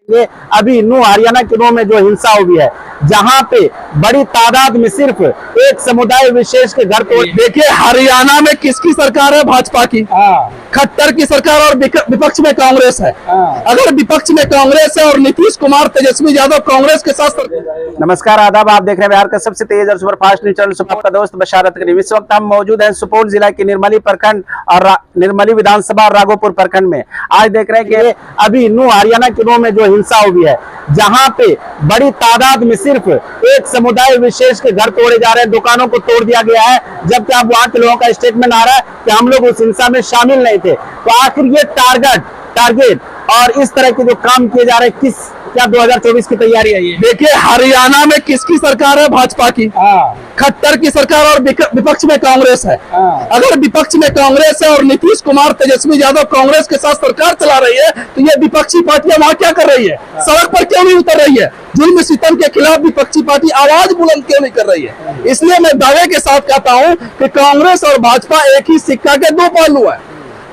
ये अभी नू हरियाणा के नू में जो हिंसा हुई है, जहां पे बड़ी तादाद में सिर्फ एक समुदाय विशेष के घर को देखिए, हरियाणा में किसकी सरकार है? भाजपा की। खट्टर की सरकार और विपक्ष में कांग्रेस है। अगर विपक्ष में कांग्रेस है और नीतीश कुमार तेजस्वी यादव कांग्रेस के साथ। नमस्कार, आदाब। आप देख रहे हैं बिहार का सबसे तेज और सुपरफास्ट न्यूज चैनल सुपर का दोस्त बशारत करीम। इस वक्त हम मौजूद हैं सुपौल जिला के निर्मली प्रखंड और निर्मली विधानसभा और राघोपुर प्रखंड में। आज देख रहे हैं कि अभी नू हरियाणा के नू में जो हिंसा हुई है, जहां पे बड़ी तादाद में सिर्फ एक समुदाय विशेष के घर तोड़े जा रहे हैं, दुकानों को तोड़ दिया गया है, जबकि अब वहां के लोगों का स्टेटमेंट आ रहा है कि हम लोग उस हिंसा में शामिल नहीं थे। तो आखिर ये टारगेट और इस तरह के जो काम किए जा रहे हैं, क्या 2024 की तैयारी है ये? देखिए, हरियाणा में किसकी सरकार है? भाजपा की। खट्टर की सरकार और विपक्ष में कांग्रेस है। अगर विपक्ष में कांग्रेस है और नीतीश कुमार तेजस्वी यादव कांग्रेस के साथ सरकार चला रही है, तो ये विपक्षी पार्टियां वहां क्या कर रही है? सड़क पर क्यों नहीं उतर रही है? जुल्म सितम के खिलाफ विपक्षी पार्टी आवाज बुलंद क्यों नहीं कर रही है? इसलिए मैं दावे के साथ कहता हूं कि कांग्रेस और भाजपा एक ही सिक्का के दो पहलू है।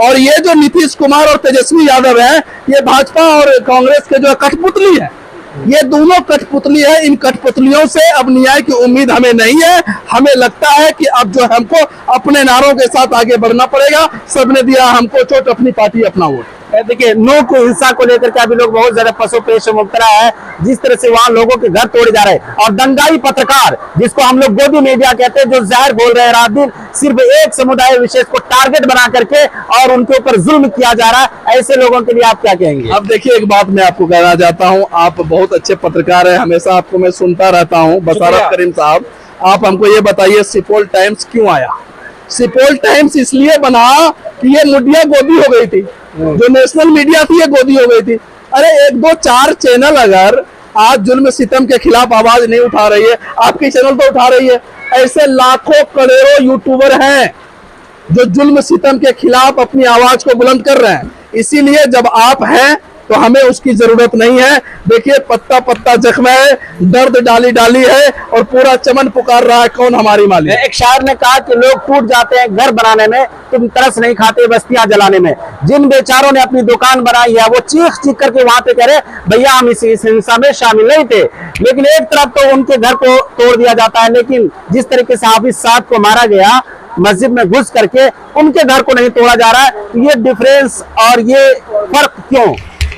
और ये जो नीतीश कुमार और तेजस्वी यादव है, ये भाजपा और कांग्रेस के जो कठपुतली है, ये दोनों कठपुतली है। इन कठपुतलियों से अब न्याय की उम्मीद हमें नहीं है। हमें लगता है कि अब जो हमको अपने नारों के साथ आगे बढ़ना पड़ेगा। सबने दिया हमको चोट, अपनी पार्टी अपना वोट। देखिए, नो की हिंसा को लेकर के अभी लोग बहुत ज्यादा पसोपेश में मुबतला है। जिस तरह से वहां लोगों के घर तोड़े जा रहे हैं और दंगाई पत्रकार, जिसको हम लोग गोदी मीडिया कहते हैं, जो जहर बोल रहे हैं रात दिन, सिर्फ एक समुदाय विशेष को टारगेट बना करके और उनके ऊपर जुल्म किया जा रहा है, ऐसे लोगों के लिए आप क्या कहेंगे? अब देखिए, एक बात मैं आपको कहना चाहता हूँ। आप बहुत अच्छे पत्रकार हैं, हमेशा आपको मैं सुनता रहता हूँ। बशारत करीम साहब, आप हमको ये बताइए, सुपौल टाइम्स क्यों आया? सुपौल टाइम्स इसलिए बना कि ये मीडिया गोदी हो गई थी, जो नेशनल मीडिया थी ये गोदी हो गई थी। अरे 1, 2, 4 चैनल अगर आज जुल्म सितम के खिलाफ आवाज नहीं उठा रही है, आपकी चैनल तो उठा रही है। ऐसे लाखों करोड़ों यूट्यूबर हैं जो जुल्म सितम के खिलाफ अपनी आवाज को बुलंद कर रहे हैं। इसीलिए जब आप हैं तो हमें उसकी जरूरत नहीं है। देखिए, पत्ता पत्ता जख्म है, दर्द डाली डाली है और पूरा चमन पुकार रहा है, कौन हमारी मालिक? एक शायर ने कहा कि लोग टूट जाते हैं घर बनाने में, तुम तरस नहीं खाते बस्तियां जलाने में। जिन बेचारों ने अपनी दुकान बनाई है, वो चीख चीख करके वहां पे करे भैया हम इस हिंसा में शामिल नहीं थे। लेकिन एक तरफ तो उनके घर को तोड़ दिया जाता है, लेकिन जिस तरीके से हाफिज साहब को मारा गया मस्जिद में घुस करके, उनके घर को नहीं तोड़ा जा रहा है। ये डिफरेंस और ये फर्क क्यों?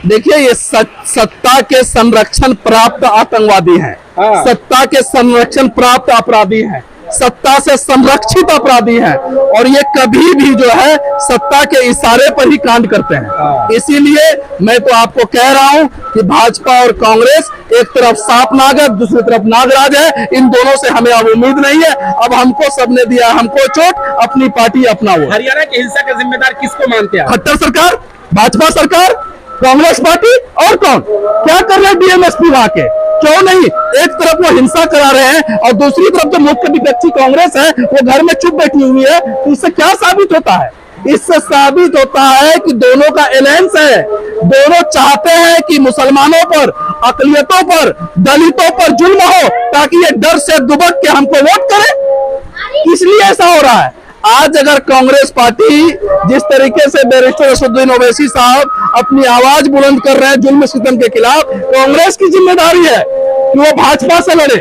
देखिए, ये सत्ता के संरक्षण प्राप्त आतंकवादी हैं। सत्ता के संरक्षण प्राप्त अपराधी हैं, सत्ता से संरक्षित अपराधी हैं, और ये कभी भी जो है सत्ता के इशारे पर ही कांड करते हैं। इसीलिए मैं तो आपको कह रहा हूं कि भाजपा और कांग्रेस एक तरफ सांप नाग है, दूसरी तरफ नागराज है। इन दोनों से हमें अब उम्मीद नहीं है। अब हमको सबने दिया हमको चोट, अपनी पार्टी अपना वोट। हरियाणा की हिंसा का जिम्मेदार किसको मानते हैं? खट्टर सरकार, भाजपा सरकार, कांग्रेस पार्टी, और कौन? क्या कर रहे हैं डीएमएसपी वहां के? क्यों नहीं? एक तरफ वो हिंसा करा रहे हैं और दूसरी तरफ जो मुख्य विपक्षी कांग्रेस है वो घर में चुप बैठी हुई है। तो इससे क्या साबित होता है? इससे साबित होता है कि दोनों का अलायंस है। दोनों चाहते हैं कि मुसलमानों पर, अकलियतों पर, दलितों पर जुल्म हो, ताकि ये डर से दुबक के हमको वोट करे। इसलिए ऐसा हो रहा है। आज अगर कांग्रेस पार्टी जिस तरीके से बैरिस्टर असदुद्दीन ओवैसी साहब अपनी आवाज बुलंद कर रहे हैं जुल्म सितम के खिलाफ, कांग्रेस की जिम्मेदारी है कि वो भाजपा से लड़े।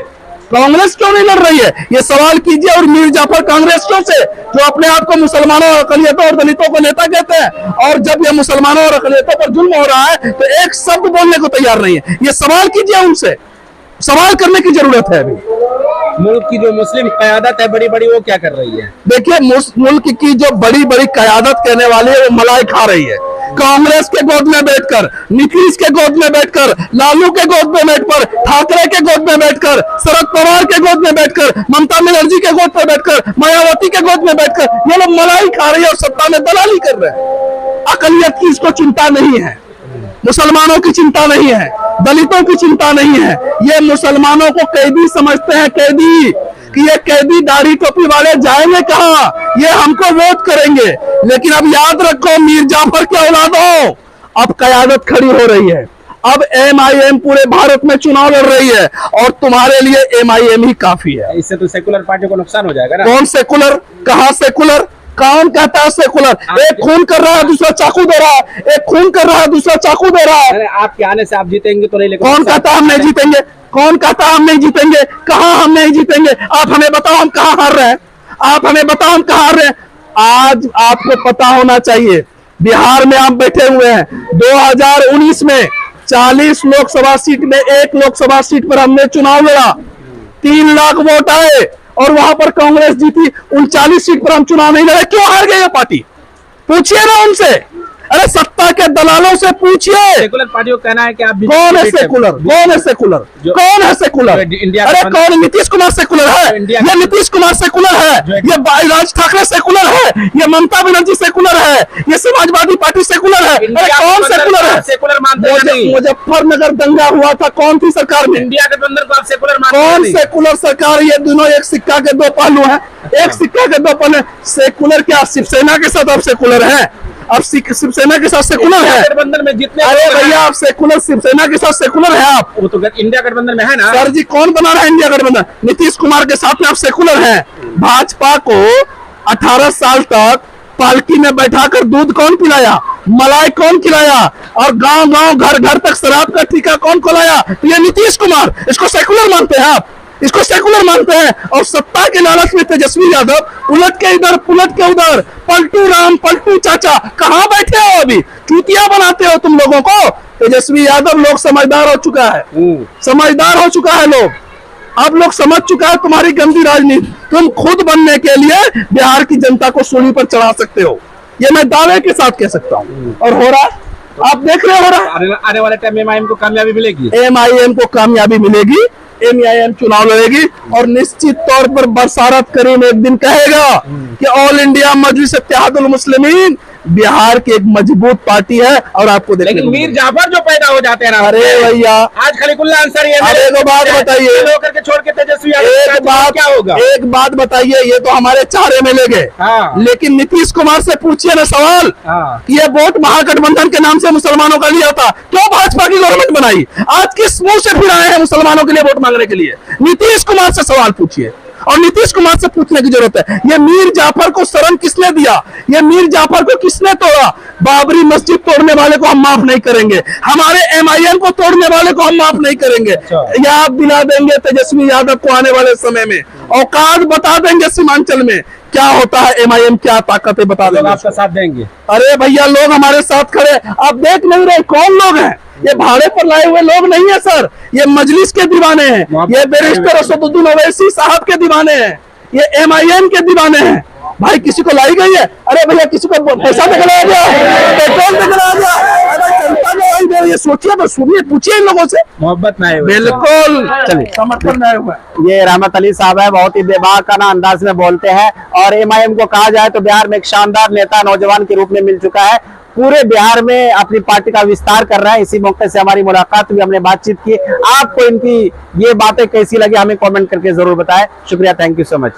कांग्रेस क्यों नहीं लड़ रही है? ये सवाल कीजिए। और मीर जाफर कांग्रेसियों से, जो अपने आप को मुसलमानों और अकलियतों और दलितों को नेता कहते हैं, और जब ये मुसलमानों और अकलियतों पर जुल्म हो रहा है तो एक शब्द बोलने को तैयार नहीं है। ये सवाल कीजिए उनसे, सवाल करने की जरूरत है। अभी मुल्क की जो मुस्लिम क़यादत है बड़ी बड़ी, वो क्या कर रही है? देखिए, मुल्क की जो बड़ी बड़ी क़यादत कहने वाली है वो मलाई खा रही है। कांग्रेस के गोद में बैठकर, नीतीश के गोद में बैठकर, लालू के गोद में बैठकर, ठाकरे के गोद में बैठकर, शरद पवार के गोद में बैठकर, ममता बनर्जी के गोद में बैठकर, मायावती के गोद में बैठकर ये लोग मलाई खा रही है और सत्ता में दलाली कर रहे हैं। अकलियत की इसको चिंता नहीं है, मुसलमानों की चिंता नहीं है, दलितों की चिंता नहीं है। ये मुसलमानों को कैदी समझते हैं, कैदी, कि ये कैदी दाढ़ी टोपी वाले जाएंगे कहां? ये हमको वोट करेंगे। लेकिन अब याद रखो, मीर जाफर के औलादों, अब क़यादत खड़ी हो रही है। अब MIM पूरे भारत में चुनाव लड़ रही है और तुम्हारे लिए MIM ही काफी है। इससे तो सेकुलर पार्टियों को नुकसान हो जाएगा ना? कौन सेकुलर? कहां सेकुलर? कौन कहता है सेकुलर? एक खून कर रहा है, दूसरा चाकू दे रहा है, एक खून कर रहा है, दूसरा चाकू दे रहा है। अरे आपके आने से आप जीतेंगे तो नहीं, लेकिन कौन कहता हम नहीं जीतेंगे? कौन कहता हम नहीं जीतेंगे? कहाँ हम नहीं जीतेंगे? आप हमें बताओ हम कहाँ हार रहे हैं? आप हमें बताओ हम कहाँ हार रहे हैं? आज आपको पता होना चाहिए, बिहार में आप बैठे हुए हैं, 2019 में 40 लोकसभा सीट में 1 लोकसभा सीट पर हमने चुनाव लड़ा, 3 लाख वोट आए और वहां पर कांग्रेस जीती। 39 सीट पर हम चुनाव नहीं लड़े, क्यों हार गए ये पार्टी? पूछिए ना उनसे, अरे सत्ता के दलालों से पूछिए। सेकुलर पार्टी को कहना है कि आप कौन है सेकुलर? कौन है सेकुलर? कौन है सेकुलर? इंडिया अरे कौन? नीतीश कुमार सेकुलर है? ये नीतीश कुमार सेकुलर है? ये राज ठाकरे सेकुलर है? ये ममता बनर्जी सेकुलर है? ये समाजवादी पार्टी सेकुलर है? अरे कौन सेकुलर है? सेकुलर मानते नहीं। मुजफ्फरनगर दंगा हुआ था, कौन थी सरकार में? इंडिया गठबंधन को आप सेकुलर मानते कौन नहीं। सेकुलर सरकार? ये दोनों एक सिक्का के दो पहलू हैं, एक सिक्का के दो पहलू। सेकुलर क्या शिवसेना के साथ अब सेकुलर है? अब शिवसेना के साथ सेकुलर है? गठबंधन में जितने, अरे भैया आप सेकुलर, शिवसेना के साथ सेकुलर है आप? वो तो इंडिया गठबंधन में है ना। सर जी कौन बना रहा है इंडिया गठबंधन? नीतीश कुमार के साथ में आप सेकुलर हैं। भाजपा को 18 साल तक पालकी में बैठाकर दूध कौन पिलाया, मलाई कौन खिलाया, और गांव गांव घर घर तक शराब का ठेका कौन खोलाया? ये नीतीश कुमार। इसको सेकुलर मानते हैं आप? इसको सेकुलर मानते हैं? और सत्ता के लालच में तेजस्वी यादव उलट के इधर पुलट के उधर, पलटू राम पलटू चाचा कहां बैठे हो? अभी चूतिया बनाते हो तुम लोगों को। तेजस्वी यादव, लोग समझदार हो चुका है, समझदार हो चुका है लोग। अब लोग समझ चुका है तुम्हारी गंदी राजनीति। तुम खुद बनने के लिए बिहार की जनता को सूली पर चढ़ा सकते हो, ये मैं दावे के साथ कह सकता हूँ। और हो रहा है, आप देख रहे हो रहा है। आने वाले टाइम में MIM को कामयाबी मिलेगी। MIM को कामयाबी मिलेगी, MIM चुनाव लड़ेगी और निश्चित तौर पर बरसारत करीम एक दिन कहेगा कि ऑल इंडिया मजलिस इत्तेहादुल मुस्लिमीन बिहार की एक मजबूत पार्टी है। और आपको देखने लेकिन मीर जाफर जो पैदा हो जाते हैं ना, अरे भैया आज खलीकुल्ला अंसारी अरे एक बात बताइए, होकर के छोड़ के तेजस्वी एक बात क्या होगा? एक बात बताइए, ये तो हमारे 4 MLA गए, हाँ। लेकिन नीतीश कुमार से पूछिए ना सवाल, हाँ। कि ये वोट महागठबंधन के नाम से मुसलमानों का लिया था, क्यों भाजपा की गवर्नमेंट बनाई? आज किस मुंह से फिर आए हैं मुसलमानों के लिए वोट मांगने के लिए? नीतीश कुमार से सवाल पूछिए, और नीतीश कुमार से पूछने की जरूरत है। ये मीर जाफर को शरण किसने दिया? ये मीर जाफर को किसने तोड़ा? बाबरी मस्जिद तोड़ने वाले को हम माफ नहीं करेंगे, हमारे MIM को तोड़ने वाले को हम माफ नहीं करेंगे। याद दिला देंगे तेजस्वी यादव को आने वाले समय में, औकात बता देंगे सीमांचल में क्या होता है, MIM क्या ताकत है बता देंगे। आपका साथ देंगे। अरे भैया लोग हमारे साथ खड़े, आप देख नहीं रहे कौन लोग हैं? ये भाड़े पर लाए हुए लोग नहीं है सर, ये मजलिस के दीवाने हैं, ये बैरिस्टर असदुद्दीन ओवैसी साहब के दीवाने हैं, ये MIM के दीवाने हैं। भाई किसी को लाई गई है? अरे भैया किसी को पैसा दिखलाया गया, पेट्रोल दिखलाया गया, अरे जनता ने लाई गई। ये सोचिए तो सुनिए, पूछिए इन लोगों से। मोहब्बत में आए हुए। बिल्कुल चलिए, समर्थन में आए हुए हैं। ये रहमत अली साहब है, बहुत ही बेबाकाना अंदाज में बोलते हैं। और MIM को कहा जाए तो बिहार में एक शानदार नेता नौजवान के रूप में मिल चुका है, पूरे बिहार में अपनी पार्टी का विस्तार कर रहा है। इसी मौके से हमारी मुलाकात भी, हमने बातचीत की। आपको इनकी ये बातें कैसी लगी हमें कमेंट करके जरूर बताएं। शुक्रिया, थैंक यू सो मच।